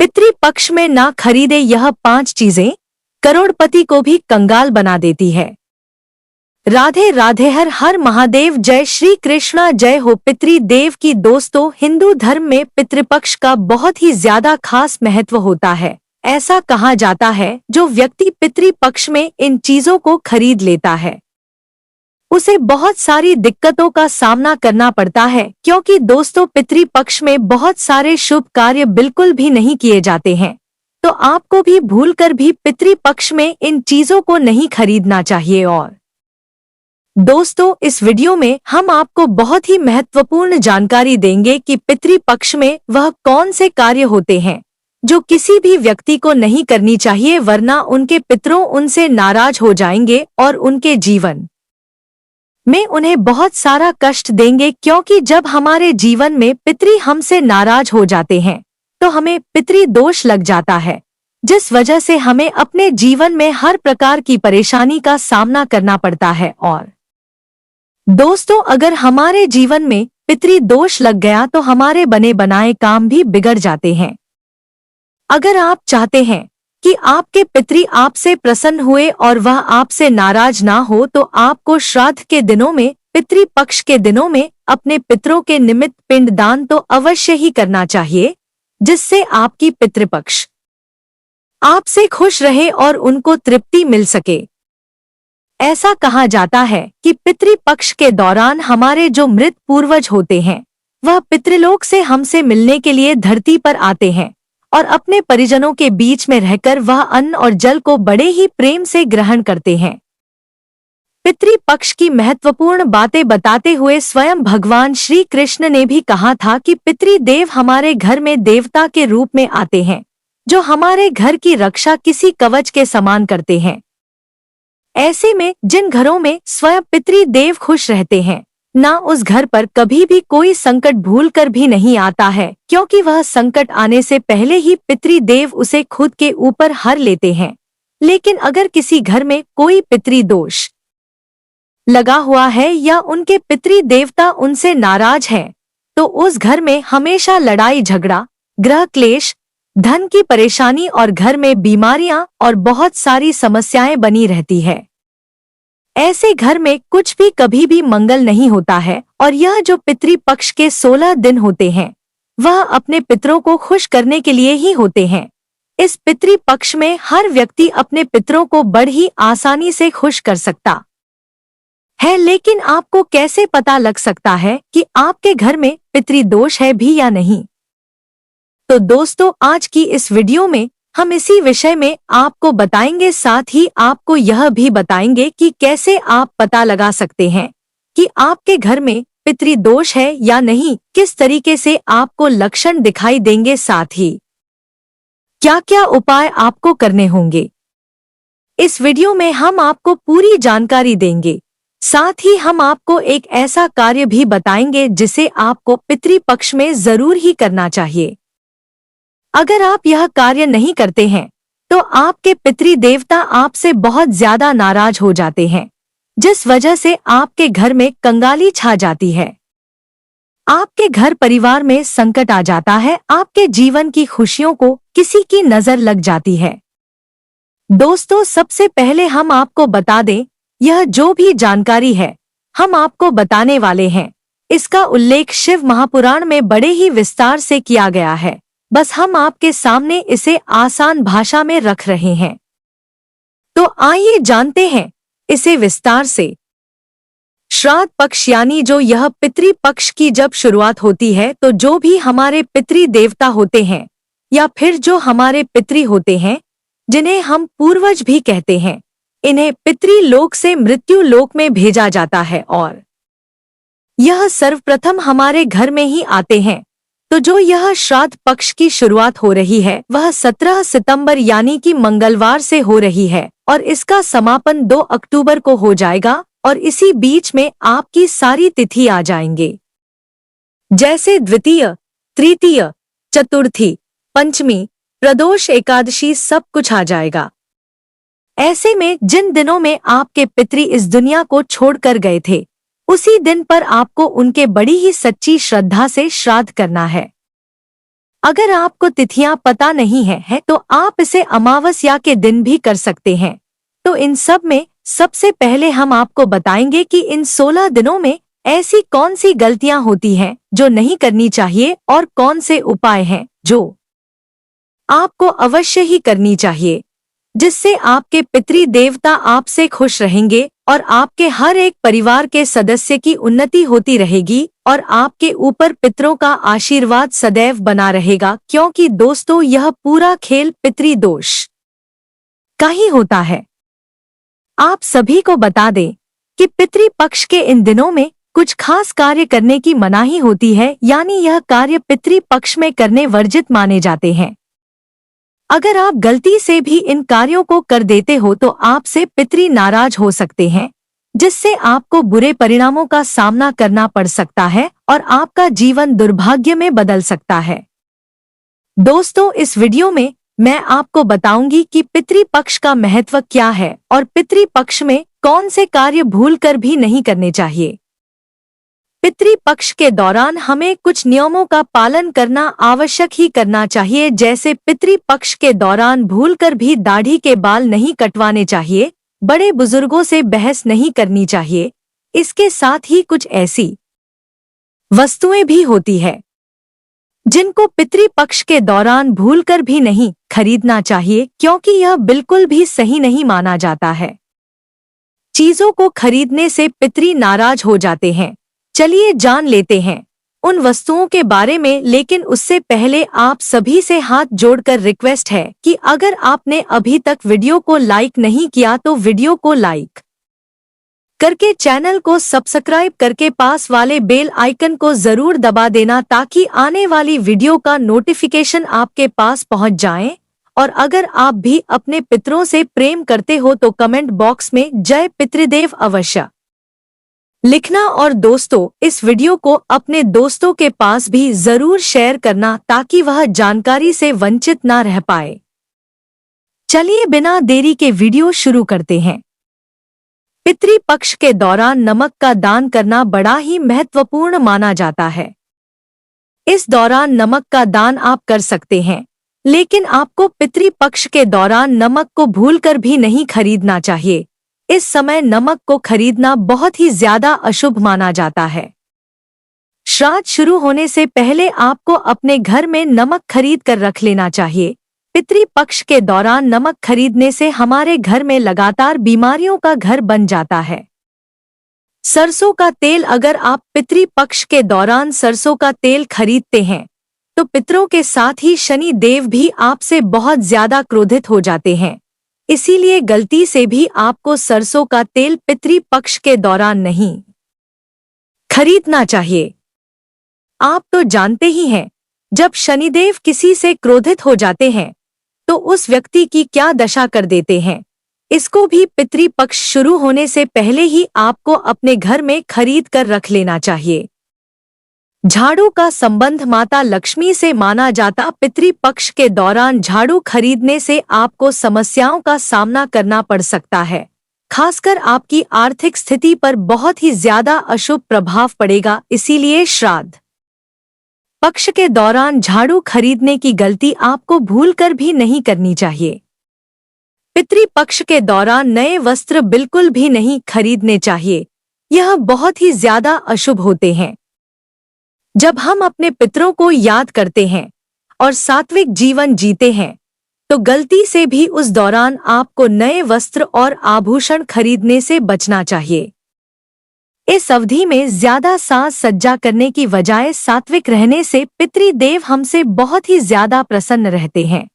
पितृपक्ष में ना खरीदे यह 5 चीजें करोड़पति को भी कंगाल बना देती है। राधे राधे, हर हर महादेव, जय श्री कृष्णा, जय हो। पितृदेव की दोस्तों, हिंदू धर्म में पितृपक्ष का बहुत ही ज्यादा खास महत्व होता है। ऐसा कहा जाता है जो व्यक्ति पितृपक्ष में इन चीजों को खरीद लेता है उसे बहुत सारी दिक्कतों का सामना करना पड़ता है, क्योंकि दोस्तों पितृपक्ष में बहुत सारे शुभ कार्य बिल्कुल भी नहीं किए जाते हैं। तो आपको भी भूलकर भी पितृपक्ष में इन चीजों को नहीं खरीदना चाहिए। और दोस्तों, इस वीडियो में हम आपको बहुत ही महत्वपूर्ण जानकारी देंगे कि पितृपक्ष में वह कौन से कार्य होते हैं जो किसी भी व्यक्ति को नहीं करनी चाहिए, वरना उनके पितरों उनसे नाराज हो जाएंगे और उनके जीवन में उन्हें बहुत सारा कष्ट देंगे। क्योंकि जब हमारे जीवन में पितृ हमसे नाराज हो जाते हैं तो हमें पितृ दोष लग जाता है, जिस वजह से हमें अपने जीवन में हर प्रकार की परेशानी का सामना करना पड़ता है। और दोस्तों, अगर हमारे जीवन में पितृ दोष लग गया तो हमारे बने बनाए काम भी बिगड़ जाते हैं। अगर आप चाहते हैं कि आपके पितृ आपसे प्रसन्न हुए और वह आपसे नाराज ना हो, तो आपको श्राद्ध के दिनों में, पितृपक्ष के दिनों में अपने पितरों के निमित्त पिंडदान तो अवश्य ही करना चाहिए, जिससे आपकी पितृपक्ष आपसे खुश रहे और उनको तृप्ति मिल सके। ऐसा कहा जाता है कि पितृपक्ष के दौरान हमारे जो मृत पूर्वज होते हैं वह पितृलोक से हमसे मिलने के लिए धरती पर आते हैं और अपने परिजनों के बीच में रहकर वह अन्न और जल को बड़े ही प्रेम से ग्रहण करते हैं। पितृपक्ष की महत्वपूर्ण बातें बताते हुए स्वयं भगवान श्री कृष्ण ने भी कहा था कि पितृदेव हमारे घर में देवता के रूप में आते हैं, जो हमारे घर की रक्षा किसी कवच के समान करते हैं। ऐसे में जिन घरों में स्वयं पितृदेव खुश रहते हैं, ना उस घर पर कभी भी कोई संकट भूलकर भी नहीं आता है, क्योंकि वह संकट आने से पहले ही पितृदेव उसे खुद के ऊपर हर लेते हैं। लेकिन अगर किसी घर में कोई पितृदोष लगा हुआ है या उनके पितृदेवता उनसे नाराज हैं, तो उस घर में हमेशा लड़ाई झगड़ा, ग्रह क्लेश, धन की परेशानी और घर में बीमारियां और बहुत सारी समस्याएं बनी रहती है। ऐसे घर में कुछ भी कभी भी मंगल नहीं होता है। और यह जो पितृपक्ष के 16 दिन होते हैं वह अपने पितरों को खुश करने के लिए ही होते हैं। इस पितृपक्ष में हर व्यक्ति अपने पितरों को बड़ी आसानी से खुश कर सकता है। लेकिन आपको कैसे पता लग सकता है कि आपके घर में पितृदोष है भी या नहीं? तो दोस्तों, आज की इस वीडियो में हम इसी विषय में आपको बताएंगे, साथ ही आपको यह भी बताएंगे कि कैसे आप पता लगा सकते हैं कि आपके घर में पितृदोष है या नहीं, किस तरीके से आपको लक्षण दिखाई देंगे, साथ ही क्या क्या उपाय आपको करने होंगे। इस वीडियो में हम आपको पूरी जानकारी देंगे। साथ ही हम आपको एक ऐसा कार्य भी बताएंगे जिसे आपको पितृपक्ष में जरूर ही करना चाहिए। अगर आप यह कार्य नहीं करते हैं तो आपके पितृदेवता आपसे बहुत ज्यादा नाराज हो जाते हैं, जिस वजह से आपके घर में कंगाली छा जाती है। आपके घर परिवार में संकट आ जाता है, आपके जीवन की खुशियों को किसी की नजर लग जाती है। दोस्तों, सबसे पहले हम आपको बता दें, यह जो भी जानकारी है हम आपको बताने वाले हैं, इसका उल्लेख शिव महापुराण में बड़े ही विस्तार से किया गया है। बस हम आपके सामने इसे आसान भाषा में रख रहे हैं। तो आइए जानते हैं इसे विस्तार से। श्राद्ध पक्ष यानी जो यह पितृपक्ष की जब शुरुआत होती है, तो जो भी हमारे पितृदेवता होते हैं या फिर जो हमारे पितृ होते हैं, जिन्हें हम पूर्वज भी कहते हैं, इन्हें पितृलोक से मृत्यु लोक में भेजा जाता है और यह सर्वप्रथम हमारे घर में ही आते हैं। तो जो यह श्राद्ध पक्ष की शुरुआत हो रही है वह 17 सितंबर यानी कि मंगलवार से हो रही है और इसका समापन 2 अक्टूबर को हो जाएगा। और इसी बीच में आपकी सारी तिथि आ जाएंगे, जैसे द्वितीय, तृतीय, चतुर्थी, पंचमी, प्रदोष, एकादशी, सब कुछ आ जाएगा। ऐसे में जिन दिनों में आपके पितृ इस दुनिया को छोड़कर गए थे, उसी दिन पर आपको उनके बड़ी ही सच्ची श्रद्धा से श्राद्ध करना है। अगर आपको तिथियां पता नहीं है तो आप इसे अमावस्या के दिन भी कर सकते हैं। तो इन सब में सबसे पहले हम आपको बताएंगे कि इन 16 दिनों में ऐसी कौन सी गलतियां होती हैं जो नहीं करनी चाहिए और कौन से उपाय हैं जो आपको अवश्य ही करनी चाहिए, जिससे आपके पितृ देवता आपसे खुश रहेंगे और आपके हर एक परिवार के सदस्य की उन्नति होती रहेगी और आपके ऊपर पितरों का आशीर्वाद सदैव बना रहेगा। क्योंकि दोस्तों, यह पूरा खेल पितृदोष का ही होता है। आप सभी को बता दें कि पितृपक्ष के इन दिनों में कुछ खास कार्य करने की मनाही होती है, यानी यह कार्य पितृपक्ष में करने वर्जित माने जाते हैं। अगर आप गलती से भी इन कार्यों को कर देते हो तो आपसे पितृ नाराज हो सकते हैं, जिससे आपको बुरे परिणामों का सामना करना पड़ सकता है और आपका जीवन दुर्भाग्य में बदल सकता है। दोस्तों, इस वीडियो में मैं आपको बताऊंगी कि पितृपक्ष का महत्व क्या है और पितृपक्ष में कौन से कार्य भूलकर भी नहीं करने चाहिए। पितृपक्ष के दौरान हमें कुछ नियमों का पालन करना आवश्यक ही करना चाहिए, जैसे पितृपक्ष के दौरान भूलकर भी दाढ़ी के बाल नहीं कटवाने चाहिए, बड़े बुजुर्गों से बहस नहीं करनी चाहिए। इसके साथ ही कुछ ऐसी वस्तुएं भी होती है जिनको पितृपक्ष के दौरान भूलकर भी नहीं खरीदना चाहिए, क्योंकि यह बिल्कुल भी सही नहीं माना जाता है। चीजों को खरीदने से पितृ नाराज हो जाते हैं। चलिए जान लेते हैं उन वस्तुओं के बारे में, लेकिन उससे पहले आप सभी से हाथ जोड़कर रिक्वेस्ट है कि अगर आपने अभी तक वीडियो को लाइक नहीं किया तो वीडियो को लाइक करके चैनल को सब्सक्राइब करके पास वाले बेल आइकन को जरूर दबा देना, ताकि आने वाली वीडियो का नोटिफिकेशन आपके पास पहुंच जाए। और अगर आप भी अपने पितरों से प्रेम करते हो तो कमेंट बॉक्स में जय पितृदेव अवश्य लिखना। और दोस्तों, इस वीडियो को अपने दोस्तों के पास भी जरूर शेयर करना, ताकि वह जानकारी से वंचित ना रह पाए। चलिए बिना देरी के वीडियो शुरू करते हैं। पितृपक्ष के दौरान नमक का दान करना बड़ा ही महत्वपूर्ण माना जाता है। इस दौरान नमक का दान आप कर सकते हैं, लेकिन आपको पितृपक्ष के दौरान नमक को भूलकर भी नहीं खरीदना चाहिए। इस समय नमक को खरीदना बहुत ही ज्यादा अशुभ माना जाता है। श्राद्ध शुरू होने से पहले आपको अपने घर में नमक खरीद कर रख लेना चाहिए। पितृपक्ष के दौरान नमक खरीदने से हमारे घर में लगातार बीमारियों का घर बन जाता है। सरसों का तेल, अगर आप पितृपक्ष के दौरान सरसों का तेल खरीदते हैं तो पितरों के साथ ही शनि देव भी आपसे बहुत ज्यादा क्रोधित हो जाते हैं। इसीलिए गलती से भी आपको सरसों का तेल पितृपक्ष के दौरान नहीं खरीदना चाहिए। आप तो जानते ही हैं, जब शनिदेव किसी से क्रोधित हो जाते हैं तो उस व्यक्ति की क्या दशा कर देते हैं। इसको भी पितृपक्ष शुरू होने से पहले ही आपको अपने घर में खरीद कर रख लेना चाहिए। झाड़ू का संबंध माता लक्ष्मी से माना जाता। पितृपक्ष के दौरान झाड़ू खरीदने से आपको समस्याओं का सामना करना पड़ सकता है। खासकर आपकी आर्थिक स्थिति पर बहुत ही ज्यादा अशुभ प्रभाव पड़ेगा। इसीलिए श्राद्ध पक्ष के दौरान झाड़ू खरीदने की गलती आपको भूलकर भी नहीं करनी चाहिए। पितृपक्ष के दौरान नए वस्त्र बिल्कुल भी नहीं खरीदने चाहिए, यह बहुत ही ज्यादा अशुभ होते हैं। जब हम अपने पितरों को याद करते हैं और सात्विक जीवन जीते हैं तो गलती से भी उस दौरान आपको नए वस्त्र और आभूषण खरीदने से बचना चाहिए। इस अवधि में ज्यादा साज सज्जा करने की बजाय सात्विक रहने से पितृदेव हमसे बहुत ही ज्यादा प्रसन्न रहते हैं।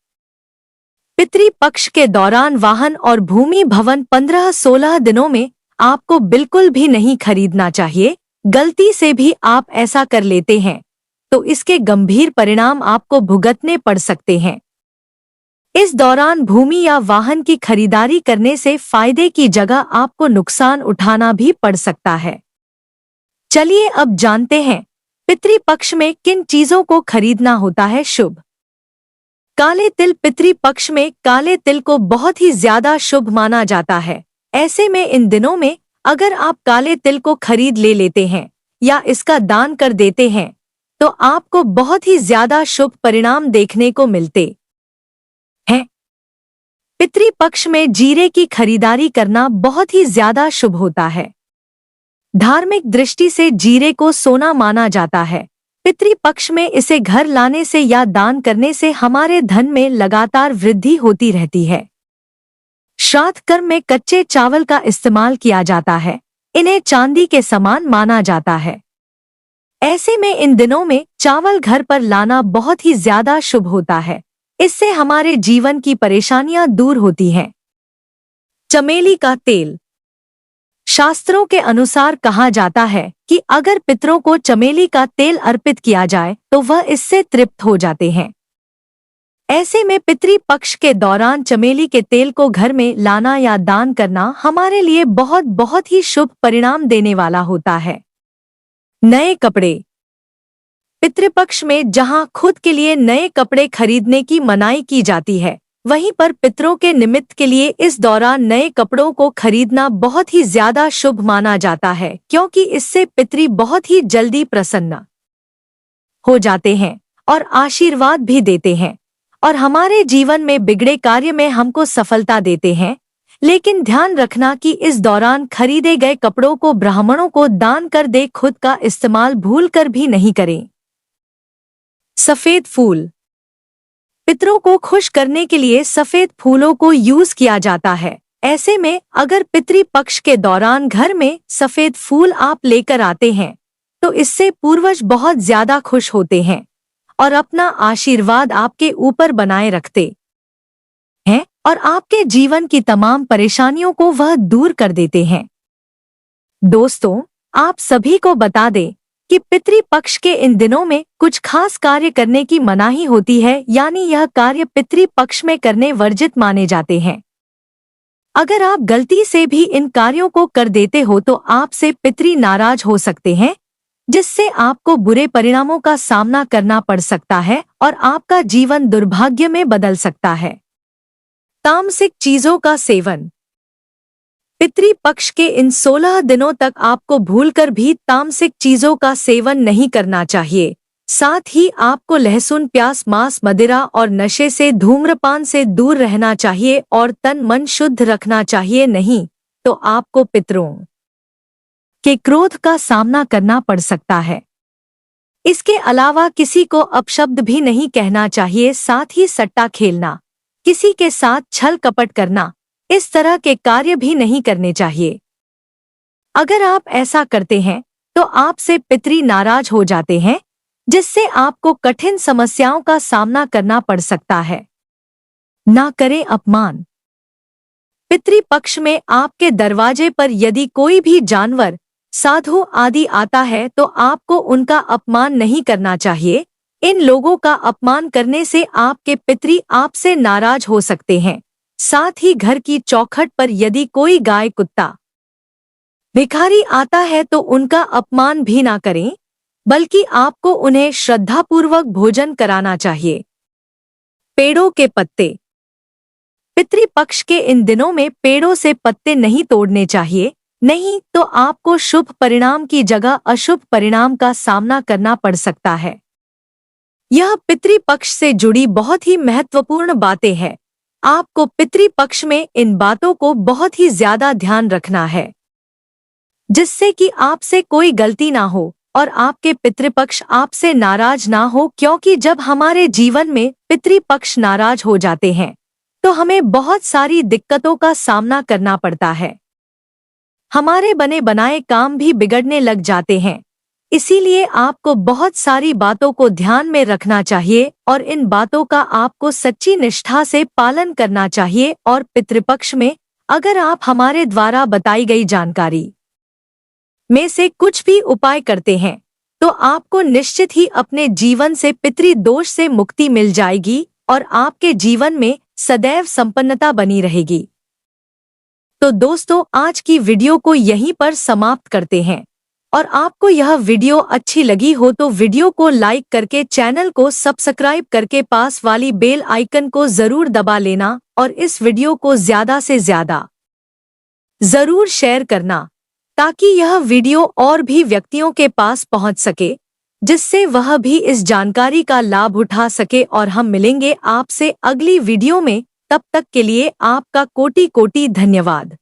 पितृपक्ष के दौरान वाहन और भूमि भवन 15-16 दिनों में आपको बिल्कुल भी नहीं खरीदना चाहिए। गलती से भी आप ऐसा कर लेते हैं तो इसके गंभीर परिणाम आपको भुगतने पड़ सकते हैं। इस दौरान भूमि या वाहन की खरीदारी करने से फायदे की जगह आपको नुकसान उठाना भी पड़ सकता है। चलिए अब जानते हैं पितृपक्ष में किन चीजों को खरीदना होता है शुभ। काले तिल। पितृपक्ष में काले तिल को बहुत ही ज्यादा शुभ माना जाता है। ऐसे में इन दिनों में अगर आप काले तिल को खरीद लेते हैं या इसका दान कर देते हैं तो आपको बहुत ही ज्यादा शुभ परिणाम देखने को मिलते हैं। पितृपक्ष में जीरे की खरीदारी करना बहुत ही ज्यादा शुभ होता है। धार्मिक दृष्टि से जीरे को सोना माना जाता है। पितृपक्ष में इसे घर लाने से या दान करने से हमारे धन में लगातार वृद्धि होती रहती है। श्राद्ध कर्म में कच्चे चावल का इस्तेमाल किया जाता है। इन्हें चांदी के समान माना जाता है। ऐसे में इन दिनों में चावल घर पर लाना बहुत ही ज्यादा शुभ होता है। इससे हमारे जीवन की परेशानियां दूर होती हैं। चमेली का तेल। शास्त्रों के अनुसार कहा जाता है कि अगर पितरों को चमेली का तेल अर्पित किया जाए तो वह इससे तृप्त हो जाते हैं। ऐसे में पितृपक्ष के दौरान चमेली के तेल को घर में लाना या दान करना हमारे लिए बहुत ही शुभ परिणाम देने वाला होता है। नए कपड़े। पितृपक्ष में जहां खुद के लिए नए कपड़े खरीदने की मनाही की जाती है, वहीं पर पितरों के निमित्त के लिए इस दौरान नए कपड़ों को खरीदना बहुत ही ज्यादा शुभ माना जाता है, क्योंकि इससे पितृ बहुत ही जल्दी प्रसन्न हो जाते हैं और आशीर्वाद भी देते हैं और हमारे जीवन में बिगड़े कार्य में हमको सफलता देते हैं। लेकिन ध्यान रखना कि इस दौरान खरीदे गए कपड़ों को ब्राह्मणों को दान कर दे, खुद का इस्तेमाल भूलकर भी नहीं करें। सफेद फूल। पितरों को खुश करने के लिए सफेद फूलों को यूज किया जाता है। ऐसे में अगर पितृपक्ष के दौरान घर में सफेद फूल आप लेकर आते हैं तो इससे पूर्वज बहुत ज्यादा खुश होते हैं और अपना आशीर्वाद आपके ऊपर बनाए रखते हैं और आपके जीवन की तमाम परेशानियों को वह दूर कर देते हैं। दोस्तों, आप सभी को बता दें कि पितृपक्ष के इन दिनों में कुछ खास कार्य करने की मनाही होती है, यानी यह कार्य पितृपक्ष में करने वर्जित माने जाते हैं। अगर आप गलती से भी इन कार्यों को कर देते हो तो आपसे पितृ नाराज हो सकते हैं, जिससे आपको बुरे परिणामों का सामना करना पड़ सकता है और आपका जीवन दुर्भाग्य में बदल सकता है। तामसिक चीजों का सेवन। पितृपक्ष के इन 16 दिनों तक आपको भूलकर भी तामसिक चीजों का सेवन नहीं करना चाहिए। साथ ही आपको लहसुन, प्याज, मांस, मदिरा और नशे से, धूम्रपान से दूर रहना चाहिए और तन मन शुद्ध रखना चाहिए, नहीं तो आपको पितरों के क्रोध का सामना करना पड़ सकता है। इसके अलावा किसी को अपशब्द भी नहीं कहना चाहिए। साथ ही सट्टा खेलना, किसी के साथ छल कपट करना, इस तरह के कार्य भी नहीं करने चाहिए। अगर आप ऐसा करते हैं तो आपसे पितृ नाराज हो जाते हैं, जिससे आपको कठिन समस्याओं का सामना करना पड़ सकता है। ना करें अपमान। पितृपक्ष में आपके दरवाजे पर यदि कोई भी जानवर, साधु आदि आता है तो आपको उनका अपमान नहीं करना चाहिए। इन लोगों का अपमान करने से आपके पितृ आपसे नाराज हो सकते हैं। साथ ही घर की चौखट पर यदि कोई गाय, कुत्ता, भिखारी आता है तो उनका अपमान भी ना करें, बल्कि आपको उन्हें श्रद्धापूर्वक भोजन कराना चाहिए। पेड़ों के पत्ते। पितृपक्ष के इन दिनों में पेड़ों से पत्ते नहीं तोड़ने चाहिए, नहीं तो आपको शुभ परिणाम की जगह अशुभ परिणाम का सामना करना पड़ सकता है। यह पितृपक्ष से जुड़ी बहुत ही महत्वपूर्ण बातें हैं। आपको पितृपक्ष में इन बातों को बहुत ही ज्यादा ध्यान रखना है, जिससे कि आपसे कोई गलती ना हो और आपके पितृपक्ष आपसे नाराज ना हो, क्योंकि जब हमारे जीवन में पितृपक्ष नाराज हो जाते हैं तो हमें बहुत सारी दिक्कतों का सामना करना पड़ता है। हमारे बने बनाए काम भी बिगड़ने लग जाते हैं। इसीलिए आपको बहुत सारी बातों को ध्यान में रखना चाहिए और इन बातों का आपको सच्ची निष्ठा से पालन करना चाहिए। और पितृपक्ष में अगर आप हमारे द्वारा बताई गई जानकारी में से कुछ भी उपाय करते हैं तो आपको निश्चित ही अपने जीवन से पितृ दोष से मुक्ति मिल जाएगी और आपके जीवन में सदैव संपन्नता बनी रहेगी। तो दोस्तों, आज की वीडियो को यहीं पर समाप्त करते हैं और आपको यह वीडियो अच्छी लगी हो तो वीडियो को लाइक करके चैनल को सब्सक्राइब करके पास वाली बेल आइकन को जरूर दबा लेना और इस वीडियो को ज्यादा से ज्यादा जरूर शेयर करना, ताकि यह वीडियो और भी व्यक्तियों के पास पहुंच सके जिससे वह भी इस जानकारी का लाभ उठा सके। और हम मिलेंगे आपसे अगली वीडियो में। तब तक के लिए आपका कोटि कोटि धन्यवाद।